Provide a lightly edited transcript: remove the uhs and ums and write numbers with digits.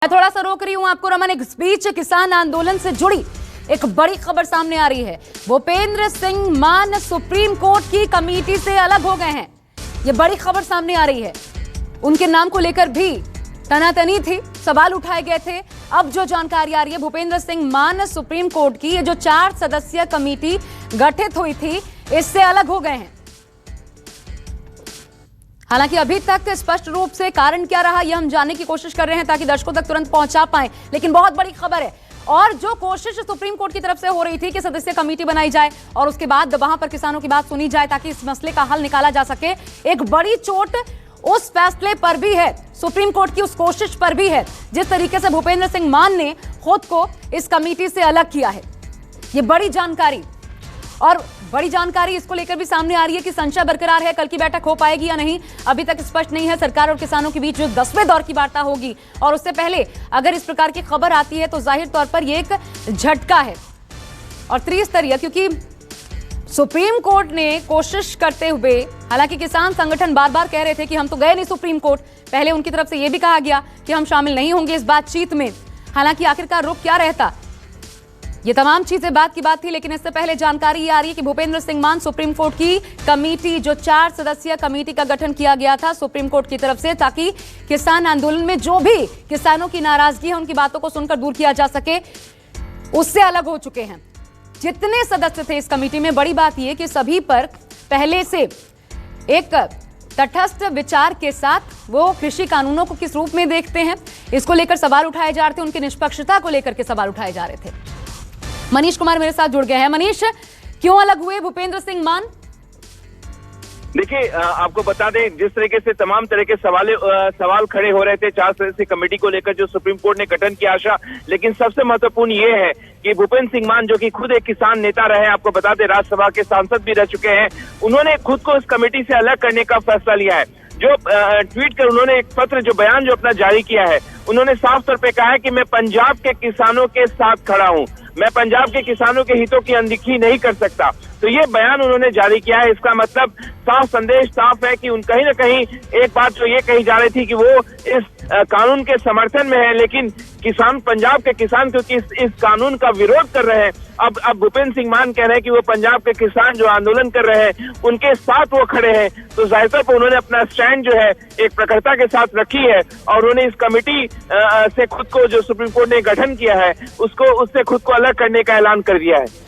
मैं थोड़ा सा रोक रही हूं आपको रमन। इस बीच किसान आंदोलन से जुड़ी एक बड़ी खबर सामने आ रही है। भूपेंद्र सिंह मान सुप्रीम कोर्ट की कमेटी से अलग हो गए हैं। यह बड़ी खबर सामने आ रही है। उनके नाम को लेकर भी तनातनी थी, सवाल उठाए गए थे। अब जो जानकारी आ रही है, भूपेंद्र सिंह मान सुप्रीम कोर्ट की ये जो 4 सदस्यीय कमेटी गठित हुई थी, इससे अलग हो गए हैं। हालांकि अभी तक स्पष्ट रूप से कारण क्या रहा यह हम जानने की कोशिश कर रहे हैं ताकि दर्शकों तक तुरंत पहुंचा पाएं। लेकिन बहुत बड़ी खबर है, और जो कोशिश सुप्रीम कोर्ट की तरफ से हो रही थी कि सदस्य कमेटी बनाई जाए और उसके बाद वहां पर किसानों की बात सुनी जाए ताकि इस मसले का हल निकाला जा सके, एक बड़ी चोट उस फैसले पर भी है, सुप्रीम कोर्ट की उस कोशिश पर भी है, जिस तरीके से भूपेंद्र सिंह मान ने खुद को इस कमेटी से अलग किया है। यह बड़ी जानकारी, और बड़ी जानकारी इसको लेकर भी सामने आ रही है कि संशय बरकरार है, कल की बैठक हो पाएगी या नहीं अभी तक स्पष्ट नहीं है। सरकार और किसानों के बीच जो 10वें दौर की वार्ता होगी, और उससे पहले अगर इस प्रकार की खबर आती है तो जाहिर तौर पर यह एक झटका है और त्रिस्तरीय, क्योंकि सुप्रीम कोर्ट ने कोशिश करते हुए, हालांकि किसान संगठन बार बार कह रहे थे कि हम तो गए नहीं सुप्रीम कोर्ट, पहले उनकी तरफ से यह भी कहा गया कि हम शामिल नहीं होंगे इस बातचीत में। हालांकि आखिरकार रुख क्या रहता, ये तमाम चीजें बात की बात थी। लेकिन इससे पहले जानकारी ये आ रही है कि भूपेंद्र सिंह मान सुप्रीम कोर्ट की कमेटी, जो 4 सदस्यीय कमेटी का गठन किया गया था सुप्रीम कोर्ट की तरफ से, ताकि किसान आंदोलन में जो भी किसानों की नाराजगी है उनकी बातों को सुनकर दूर किया जा सके, उससे अलग हो चुके हैं। जितने सदस्य थे इस कमेटी में, बड़ी बात यह कि सभी पर पहले से एक तटस्थ विचार के साथ वो कृषि कानूनों को किस रूप में देखते हैं, इसको लेकर सवाल उठाए जा रहे थे। उनकी निष्पक्षता को लेकर के सवाल उठाए जा रहे थे। मनीष कुमार मेरे साथ जुड़ गए हैं। मनीष, क्यों अलग हुए भूपेंद्र सिंह मान? देखिए, आपको बता दें, जिस तरीके से तमाम तरह के सवाल खड़े हो रहे थे 4 सदस्यीय कमेटी को लेकर जो सुप्रीम कोर्ट ने गठन की आशा, लेकिन सबसे महत्वपूर्ण ये है कि भूपेंद्र सिंह मान, जो कि खुद एक किसान नेता रहे, आपको बता दें राज्यसभा के सांसद भी रह चुके हैं, उन्होंने खुद को इस कमेटी से अलग करने का फैसला लिया है। जो ट्वीट कर उन्होंने एक पत्र, जो बयान जो अपना जारी किया है, उन्होंने साफ तौर पे कहा है कि मैं पंजाब के किसानों के साथ खड़ा हूं, मैं पंजाब के किसानों के हितों की अनदेखी नहीं कर सकता। तो ये बयान उन्होंने जारी किया है। इसका मतलब साफ संदेश साफ है कि कहीं ना कहीं एक बात जो ये कही जा रही थी कि वो इस कानून के समर्थन में है, लेकिन किसान, पंजाब के किसान क्योंकि इस कानून का विरोध कर रहे हैं, अब भूपेंद्र सिंह मान कह रहे हैं कि वो पंजाब के किसान जो आंदोलन कर रहे हैं उनके साथ वो खड़े हैं। तो जाहिर तौर पर उन्होंने अपना स्टैंड जो है एक प्रखरता के साथ रखी है, और उन्होंने इस कमेटी से खुद को, जो सुप्रीम कोर्ट ने गठन किया है, उससे खुद को अलग करने का ऐलान कर दिया है।